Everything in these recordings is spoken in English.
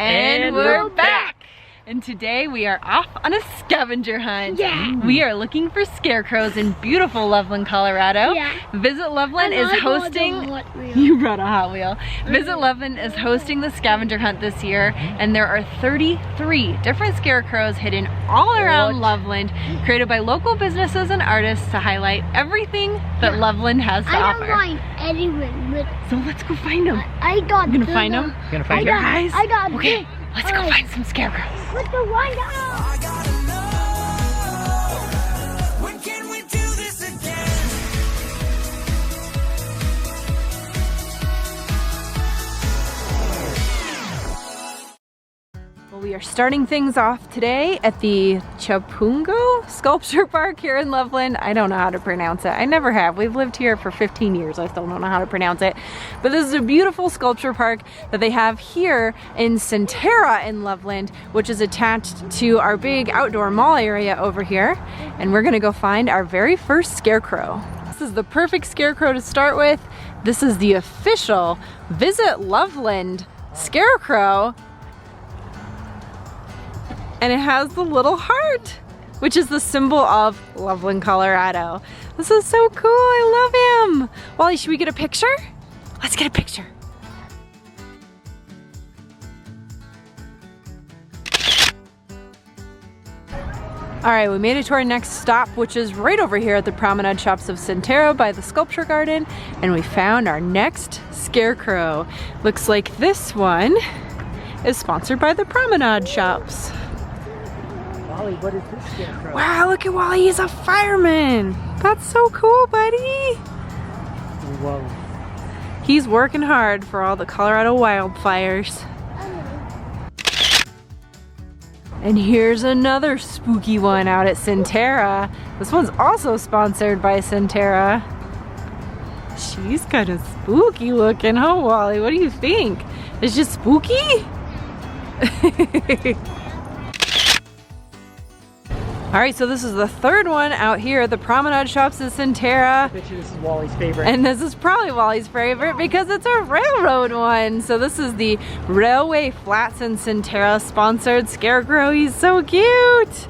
And we're back! And today we are off on a scavenger hunt. Yeah. We are looking for scarecrows in beautiful Loveland, Colorado. Yeah. Visit Loveland is hosting... You brought a Hot Wheel. Visit Loveland is hosting the scavenger hunt this year, and there are 33 different scarecrows hidden all around Loveland, created by local businesses and artists to highlight everything that Loveland has to offer. I don't find anyone. So let's go find them. I got You gonna find them? You gonna find your eyes? I got Okay, let's go find some scarecrows. Let's go find out. I gotta know, when can we do this again? Well, we are starting things off today at the Chapungo Sculpture Park here in Loveland. I don't know how to pronounce it. I never have. We've lived here for 15 years. I still don't know how to pronounce it. But this is a beautiful sculpture park that they have here in Centerra in Loveland, which is attached to our big outdoor mall area over here. And we're gonna go find our very first scarecrow. This is the perfect scarecrow to start with. This is the official Visit Loveland Scarecrow. And it has the little heart, which is the symbol of Loveland, Colorado. This is so cool, I love him. Wally, should we get a picture? Let's get a picture. All right, we made it to our next stop, which is right over here at the Promenade Shops of Centerra by the Sculpture Garden, and we found our next scarecrow. Looks like this one is sponsored by the Promenade Shops. Wally, what is this scarecrow? Wow, look at Wally, he's a fireman. That's so cool, buddy. Whoa. He's working hard for all the Colorado wildfires. And here's another spooky one out at Centerra. This one's also sponsored by Centerra. She's kind of spooky looking, huh, Wally? What do you think? It's just spooky? All right, so this is the third one out here at the Promenade Shops at Centerra. I bet you this is Wally's favorite. And this is probably Wally's favorite because it's a railroad one. So this is the Railway Flats in Centerra sponsored scarecrow. He's so cute.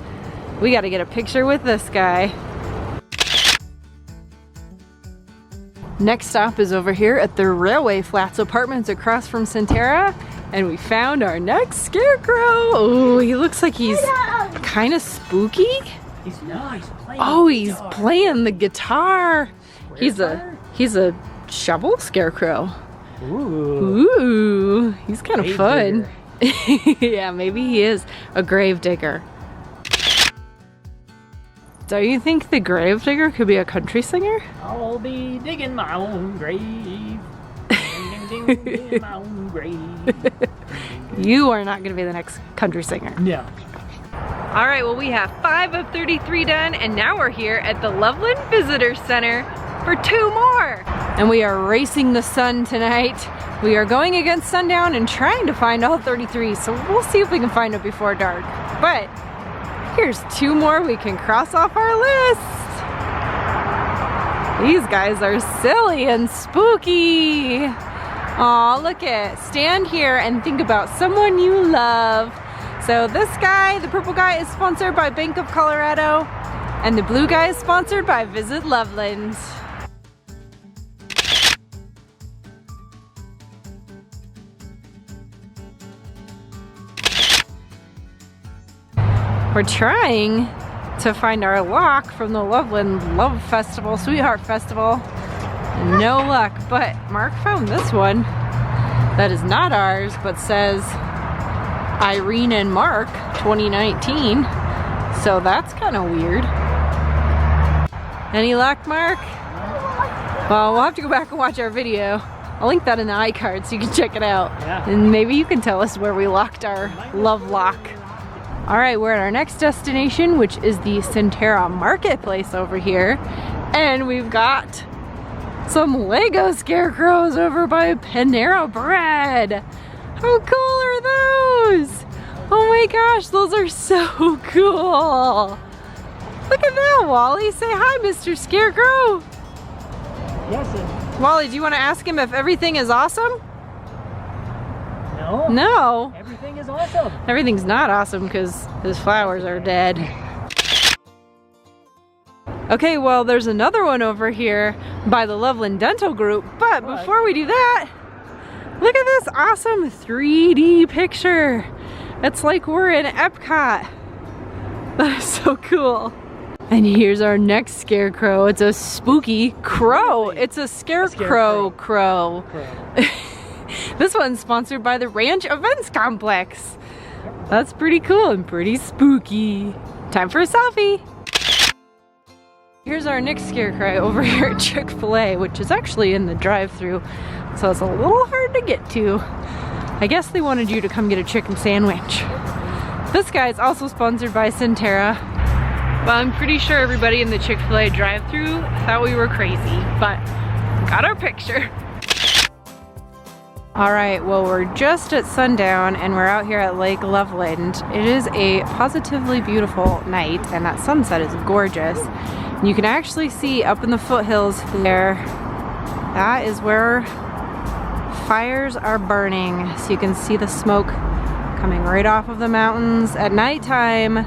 We gotta get a picture with this guy. Next stop is over here at the Railway Flats Apartments across from Centerra. And we found our next scarecrow. Oh, he looks like he's kind of spooky. He's nice. He's playing the guitar. He's a shovel scarecrow. Ooh, he's kind of fun. Yeah, maybe he is a grave digger. Do you think the grave digger could be a country singer? I'll be digging my own grave. Digging my own grave. You are not going to be the next country singer. No. All right, well, we have 5 of 33 done, and now we're here at the Loveland Visitor Center for 2 more. And we are racing the sun tonight. We are going against sundown and trying to find all 33, so we'll see if we can find it before dark. But here's 2 more we can cross off our list. These guys are silly and spooky. Aw, look it. Stand here and think about someone you love. So this guy, the purple guy, is sponsored by Bank of Colorado, and the blue guy is sponsored by Visit Loveland. We're trying to find our lock from the Loveland Love Festival, Sweetheart Festival. No luck, but Mark found this one that is not ours, but says Irene and Mark 2019. So that's kind of weird. Any luck, Mark? Well, we'll have to go back and watch our video. I'll link that in the iCard so you can check it out. Yeah. And maybe you can tell us where we locked our love lock. All right, we're at our next destination, which is the Centerra Marketplace over here. And we've got some Lego scarecrows over by Panera Bread. How cool are those? Oh my gosh, those are so cool. Look at that, Wally. Say hi, Mr. Scarecrow. Yes, Wally, do you want to ask him if everything is awesome? no. No. No. Everything is awesome. Everything's not awesome because his flowers are dead. Okay, well, there's another one over here by the Loveland Dental Group, but before we do that, look at this awesome 3D picture. It's like we're in Epcot. That is so cool. And here's our next scarecrow. It's a spooky crow. It's a scarecrow crow. This one's sponsored by the Ranch Events Complex. That's pretty cool and pretty spooky. Time for a selfie. Here's our next scarecrow over here at Chick-fil-A, which is actually in the drive-thru, so it's a little hard to get to. I guess they wanted you to come get a chicken sandwich. This guy is also sponsored by Centerra. Well, I'm pretty sure everybody in the Chick-fil-A drive-thru thought we were crazy, but got our picture. All right, well, we're just at sundown and we're out here at Lake Loveland. It is a positively beautiful night and that sunset is gorgeous. You can actually see up in the foothills there, that is where fires are burning. So you can see the smoke coming right off of the mountains. At nighttime,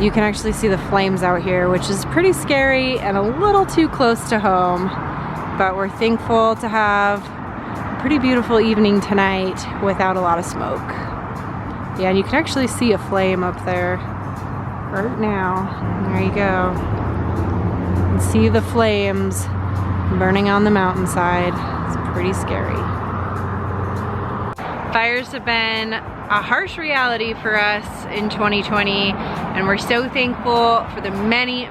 you can actually see the flames out here, which is pretty scary and a little too close to home. But we're thankful to have a pretty beautiful evening tonight without a lot of smoke. Yeah, and you can actually see a flame up there right now. There you go. See the flames burning on the mountainside. It's pretty scary. Fires have been a harsh reality for us in 2020, and we're so thankful for the many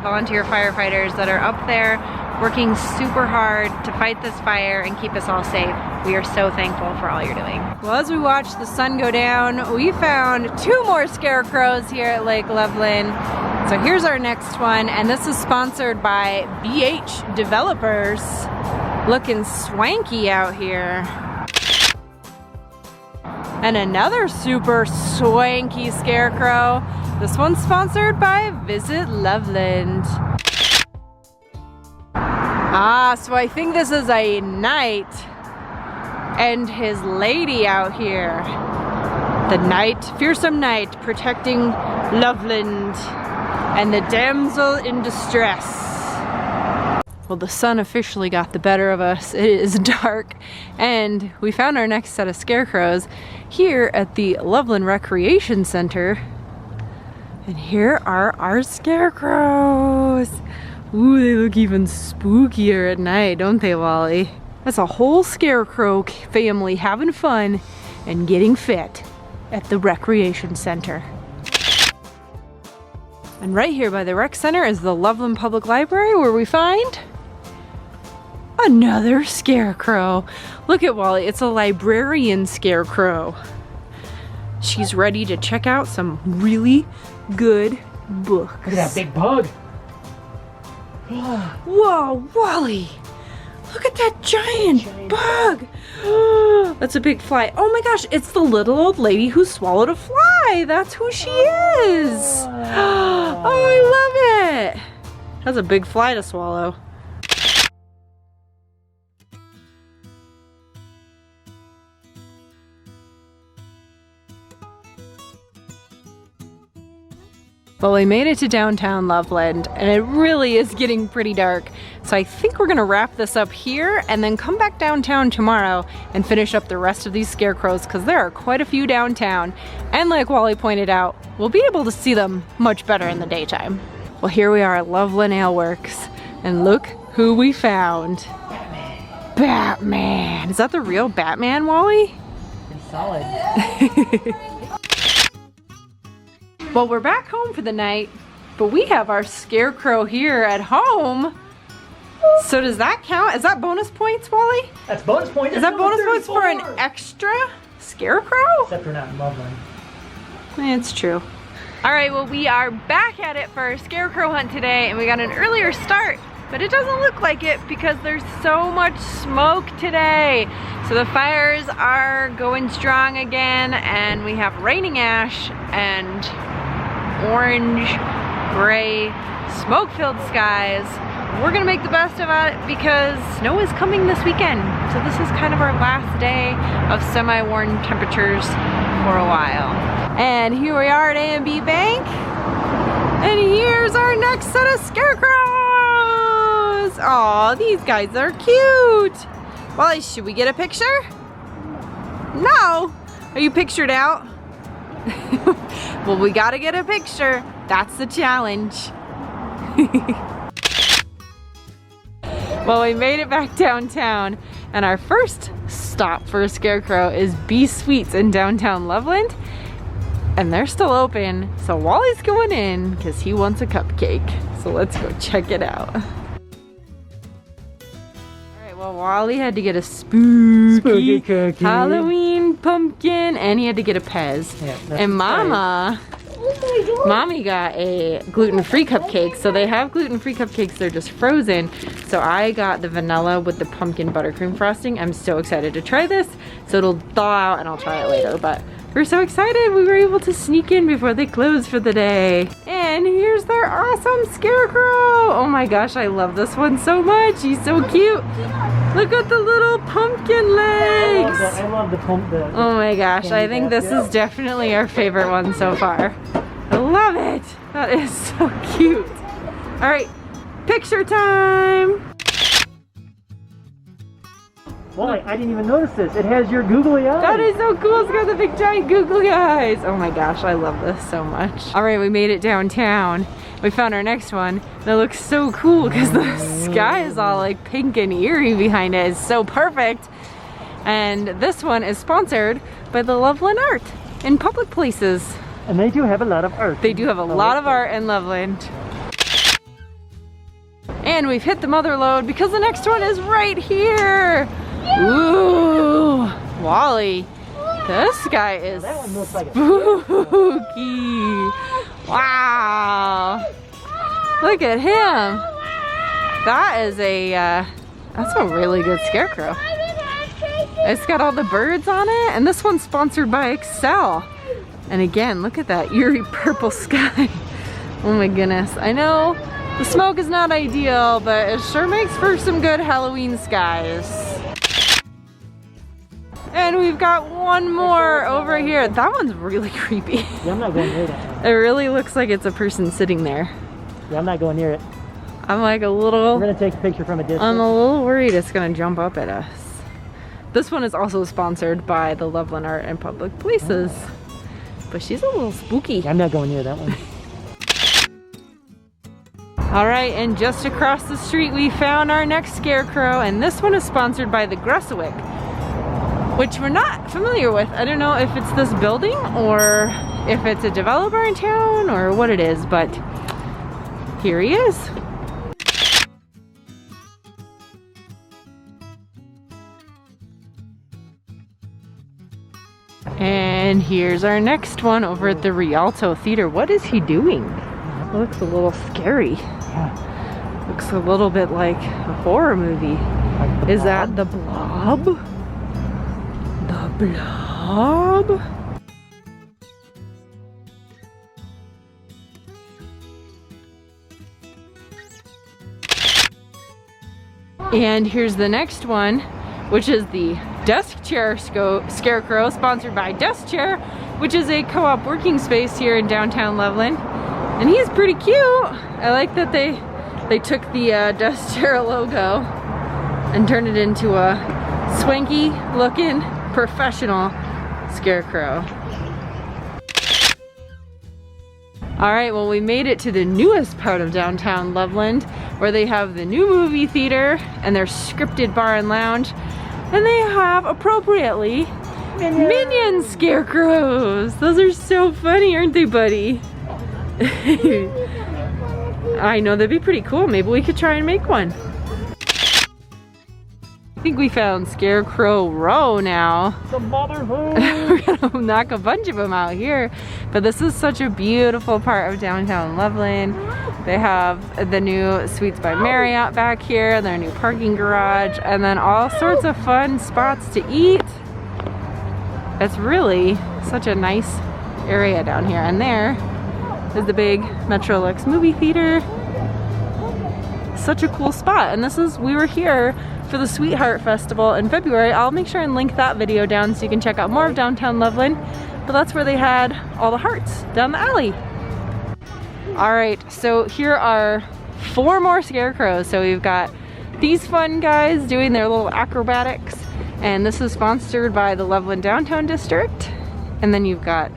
volunteer firefighters that are up there working super hard to fight this fire and keep us all safe. We are so thankful for all you're doing. Well, as we watch the sun go down, we found 2 more scarecrows here at Lake Loveland. So here's our next one, and this is sponsored by BH Developers. Looking swanky out here. And another super swanky scarecrow. This one's sponsored by Visit Loveland. So I think this is a knight and his lady out here. The knight, fearsome knight, protecting Loveland and the damsel in distress. Well, the sun officially got the better of us. It is dark, and we found our next set of scarecrows here at the Loveland Recreation Center. And here are our scarecrows. Ooh, they look even spookier at night, don't they, Wally? That's a whole scarecrow family having fun and getting fit at the Recreation Center. And right here by the rec center is the Loveland Public Library, where we find another scarecrow. Look at Wally, it's a librarian scarecrow. She's ready to check out some really good books. Look at that big bug. Whoa, Wally! Look at that giant bug! That's a big fly. Oh my gosh, it's the little old lady who swallowed a fly! That's who she is! Oh, I love it! That's a big fly to swallow. Well, we made it to downtown Loveland, and it really is getting pretty dark. So I think we're gonna wrap this up here and then come back downtown tomorrow and finish up the rest of these scarecrows, because there are quite a few downtown. And like Wally pointed out, we'll be able to see them much better in the daytime. Well, here we are at Loveland Ale Works, and look who we found. Batman. Is that the real Batman, Wally? Pretty solid. Well, we're back home for the night, but we have our scarecrow here at home. So does that count? Is that bonus points, Wally? That's bonus points. Is that bonus points for an extra scarecrow? Except we're not in Loveland. It's true. All right, well, we are back at it for our scarecrow hunt today, and we got an earlier start, but it doesn't look like it because there's so much smoke today. So the fires are going strong again, and we have raining ash and orange, gray, smoke-filled skies. we're gonna make the best of it because snow is coming this weekend. So this is kind of our last day of semi-warm temperatures for a while. And here we are at A&B Bank. And here's our next set of scarecrows. Aw, these guys are cute. Wally, should we get a picture? No. Are you pictured out? Well, we gotta get a picture. That's the challenge. Well, we made it back downtown, and our first stop for a scarecrow is B Sweets in downtown Loveland, and they're still open, so Wally's going in because he wants a cupcake. So let's go check it out. All right, well, Wally had to get a spooky cookie. Halloween pumpkin, and he had to get a Pez. Yeah, and Mama, Mommy got a gluten-free cupcake. So they have gluten-free cupcakes, they're just frozen. So I got the vanilla with the pumpkin buttercream frosting. I'm so excited to try this. So it'll thaw out and I'll try it later, but we're so excited we were able to sneak in before they close for the day. And here's their awesome scarecrow. Oh my gosh, I love this one so much. He's so cute. Look at the little pumpkin legs. I love the pumpkin. Oh my gosh, I think this is definitely our favorite one so far. I love it. That is so cute. All right, picture time. Wally, I didn't even notice this. It has your googly eyes. That is so cool. It's got the big giant googly eyes. Oh my gosh, I love this so much. All right, we made it downtown. We found our next one. That looks so cool because the sky is all like pink and eerie behind it. It's so perfect. And this one is sponsored by the Loveland Art in public places. And they do have a lot of art. They do have a lot of art in Loveland. And we've hit the mother lode because the next one is right here. Ooh, Wally, this guy is That one looks like spooky. Wow, look at him. That is that's a really good scarecrow. It's got all the birds on it, and this one's sponsored by Excel. And again, look at that eerie purple sky. Oh my goodness, I know the smoke is not ideal, but it sure makes for some good Halloween skies. And we've got one more over here. That one's really creepy. Yeah, I'm not going near that one. It really looks like it's a person sitting there. Yeah, I'm not going near it. I'm like a We're little, gonna take a picture from a distance. I'm a little worried it's gonna jump up at us. This one is also sponsored by the Loveland Art and Public Places. But she's a little spooky. Yeah, I'm not going near that one. All right, and just across the street we found our next scarecrow, and this one is sponsored by the Gressawick, which we're not familiar with. I don't know if it's this building or if it's a developer in town or what it is, but here he is. And here's our next one over at the Rialto Theater. What is he doing? It looks a little scary. Yeah. Looks a little bit like a horror movie. Like the Is that the Blob? The Blob? And here's the next one, which is the Desk Chair Scarecrow, sponsored by Desk Chair, which is a co-op working space here in downtown Loveland. And he's pretty cute. I like that they took the Desk Chair logo and turned it into a swanky looking professional scarecrow. All right, well, we made it to the newest part of downtown Loveland, where they have the new movie theater and their scripted bar and lounge, and they have appropriately Minion scarecrows. Those are so funny, aren't they, buddy? I know, that'd be pretty cool. Maybe we could try and make one. I think we found Scarecrow Row now. The motherhood. We're gonna knock a bunch of them out here. But this is such a beautiful part of downtown Loveland. They have the new Suites by Marriott back here, their new parking garage, and then all sorts of fun spots to eat. It's really such a nice area down here. And there is the big Metrolux movie theater. such a cool spot. And we were here for the Sweetheart Festival in February. I'll make sure and link that video down so you can check out more of downtown Loveland. But that's where they had all the hearts down the alley. All right, so here are 4 more scarecrows. So we've got these fun guys doing their little acrobatics. And this is sponsored by the Loveland Downtown District. And then you've got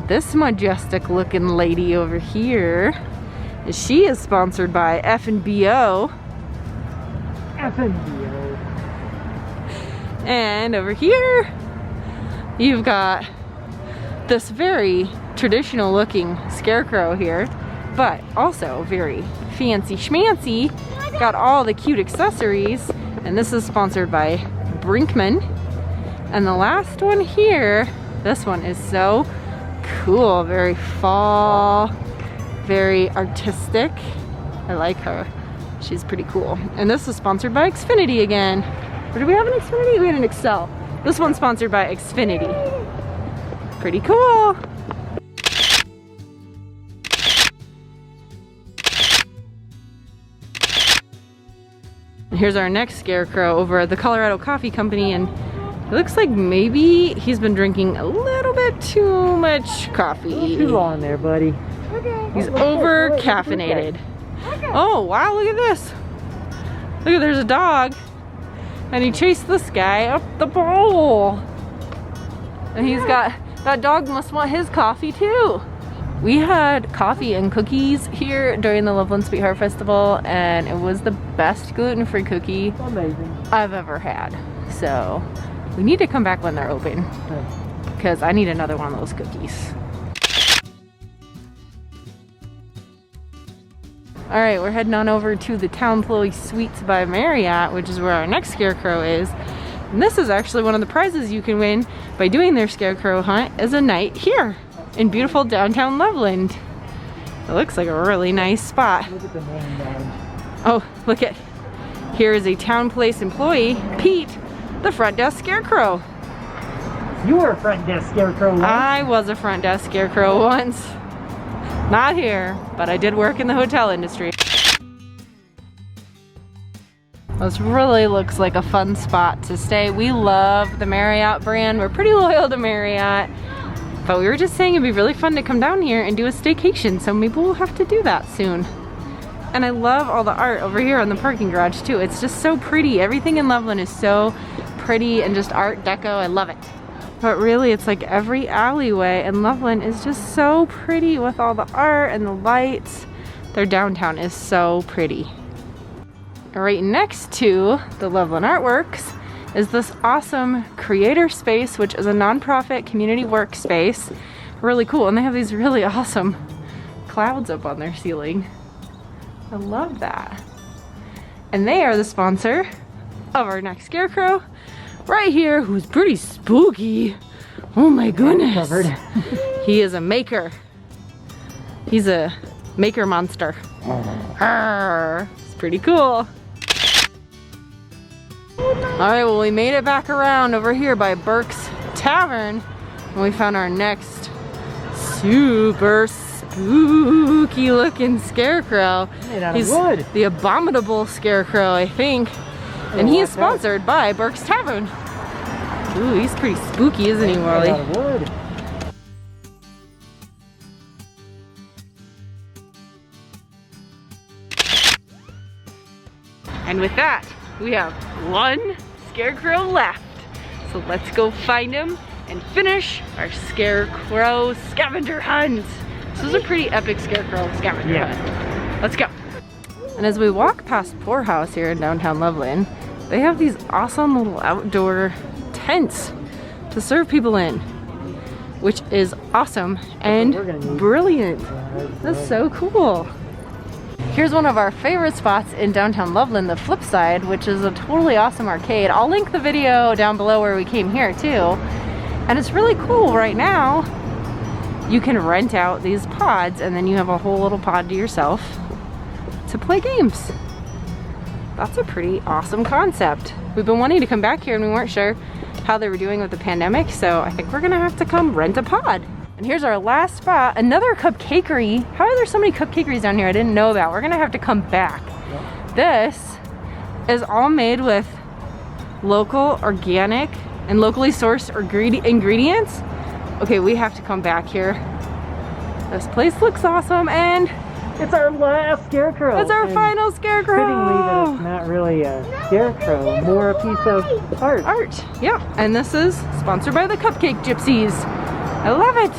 this majestic looking lady over here. She is sponsored by F&BO. F&BO. And over here, you've got this very traditional looking scarecrow here, but also very fancy schmancy. Got all the cute accessories. And this is sponsored by Brinkman. And the last one here, this one is so cool, very fall, very artistic. I like her. She's pretty cool. And this is sponsored by Xfinity again. Or do we have an Xfinity? We had an Excel. This one's sponsored by Xfinity. Pretty cool. And here's our next scarecrow over at the Colorado Coffee Company, and it looks like maybe he's been drinking a little bit too much coffee. Too long there, buddy. He's over caffeinated. Oh wow, look at this. Look, there's a dog. And he chased this guy up the bowl. And he's got, that dog must want his coffee too. We had coffee and cookies here during the Loveland Sweetheart Festival, and it was the best gluten-free cookie I've ever had. So we need to come back when they're open, because I need another one of those cookies. All right, we're heading on over to the Town Employee Suites by Marriott, which is where our next scarecrow is. And this is actually one of the prizes you can win by doing their scarecrow hunt, is a night here in beautiful downtown Loveland. It looks like a really nice spot. Look at the name badge. Oh, look at, here is a Town Place employee, Pete, the front desk scarecrow. You were a front desk scarecrow once. I was a front desk scarecrow once. Not here, but I did work in the hotel industry. This really looks like a fun spot to stay. We love the Marriott brand. We're pretty loyal to Marriott. But we were just saying it'd be really fun to come down here and do a staycation, so maybe we'll have to do that soon. And I love all the art over here on the parking garage too. It's just so pretty. Everything in Loveland is so pretty and just art deco. I love it. But really, it's like every alleyway in Loveland is just so pretty with all the art and the lights. Their downtown is so pretty. Right next to the Loveland Artworks is this awesome creator space, which is a nonprofit community workspace. Really cool, and they have these really awesome clouds up on their ceiling. I love that. And they are the sponsor of our next scarecrow right here, who's pretty spooky. Oh my goodness. He is a maker. He's a maker monster. Arr, it's pretty cool. Alright, well, we made it back around over here by Burke's Tavern, and we found our next super spooky looking scarecrow. Made out of He's wood. the abominable scarecrow, I think. And he is sponsored by Burke's Tavern. Ooh, he's pretty spooky, isn't he, Wally? Made out of wood. And with that, we have one scarecrow left. So let's go find him and finish our scarecrow scavenger hunt. This is a pretty epic scarecrow scavenger hunt. Let's go. And as we walk past Poorhouse here in downtown Loveland, they have these awesome little outdoor tents to serve people in, which is awesome and brilliant. That's so cool. Here's one of our favorite spots in downtown Loveland, the Flip Side, which is a totally awesome arcade. I'll link the video down below where we came here too. And it's really cool right now. You can rent out these pods and then you have a whole little pod to yourself to play games. That's a pretty awesome concept. We've been wanting to come back here and we weren't sure how they were doing with the pandemic, so I think we're gonna have to come rent a pod. And here's our last spot, another cupcakery. How are there so many cupcakeries down here I didn't know about? We're gonna have to come back this is all made with local, organic, and locally sourced ingredients. Okay, we have to come back here. This place looks awesome, and It's our last scarecrow. it's our and final scarecrow. Fittingly, that it's not really a scarecrow, more a piece of art. Art, yeah. And this is sponsored by the Cupcake Gypsies. I love it.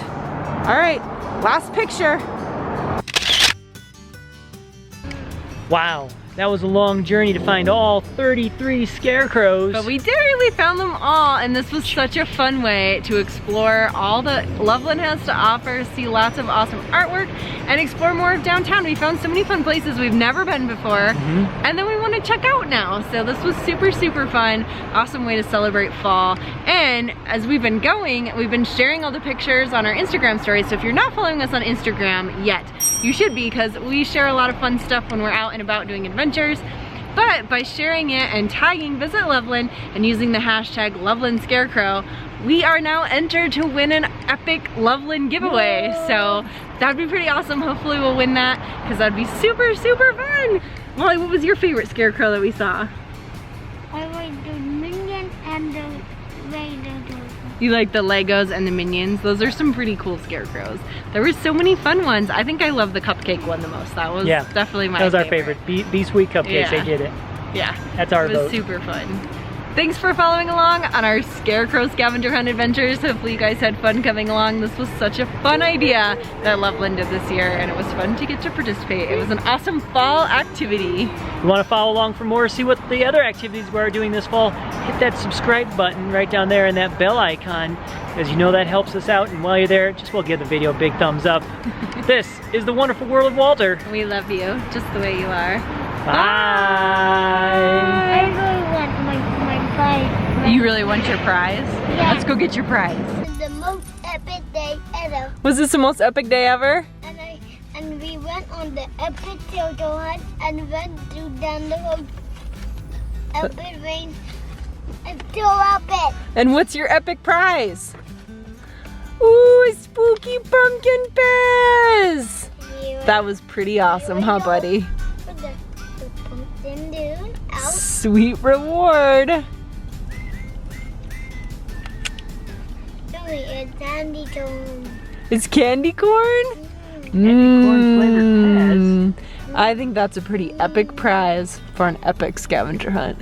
All right, last picture. Wow, that was a long journey to find all 33 scarecrows. But we did it, we found them all, and this was such a fun way to explore all that Loveland has to offer, see lots of awesome artwork, and explore more of downtown. We found so many fun places we've never been before, and then we want to check out now. So this was super, super fun. Awesome way to celebrate fall. And as we've been going, we've been sharing all the pictures on our Instagram stories. So if you're not following us on Instagram yet, you should be, because we share a lot of fun stuff when we're out and about doing adventures. But by sharing it and tagging Visit Loveland and using the hashtag Loveland Scarecrow, we are now entered to win an epic Loveland giveaway. So that'd be pretty awesome. Hopefully we'll win that, because that'd be super, super fun. Molly, what was your favorite scarecrow that we saw? I like the minion and the Legos. You like the Legos and the Minions? Those are some pretty cool scarecrows. There were so many fun ones. I think I love the cupcake one the most. That was definitely my favorite. That was our favorite. Be Sweet Cupcakes, they did it. Yeah. That's our It was vote. super fun. Thanks for following along on our Scarecrow Scavenger Hunt adventures. Hopefully you guys had fun coming along. This was such a fun idea that Loveland did this year, and it was fun to get to participate. It was an awesome fall activity. If you want to follow along for more, see what the other activities we're doing this fall, hit that subscribe button right down there and that bell icon, because you know that helps us out. And while you're there, just will give the video a big thumbs up. This is the wonderful world of Walter. We love you, just the way you are. Bye. I really want my prize. You really want your prize? Yeah. Let's go get your prize. It's the most epic day ever. Was this the most epic day ever? And we went on the epic turtle hunt and went through down the road. Epic rain and so epic. And what's your epic prize? Ooh, a spooky pumpkin Pez! That was pretty awesome, huh, buddy? Put the pumpkin dude out. Sweet reward. Really, it's candy corn. It's candy corn? Candy corn flavored Pez. I think that's a pretty epic prize for an epic scavenger hunt.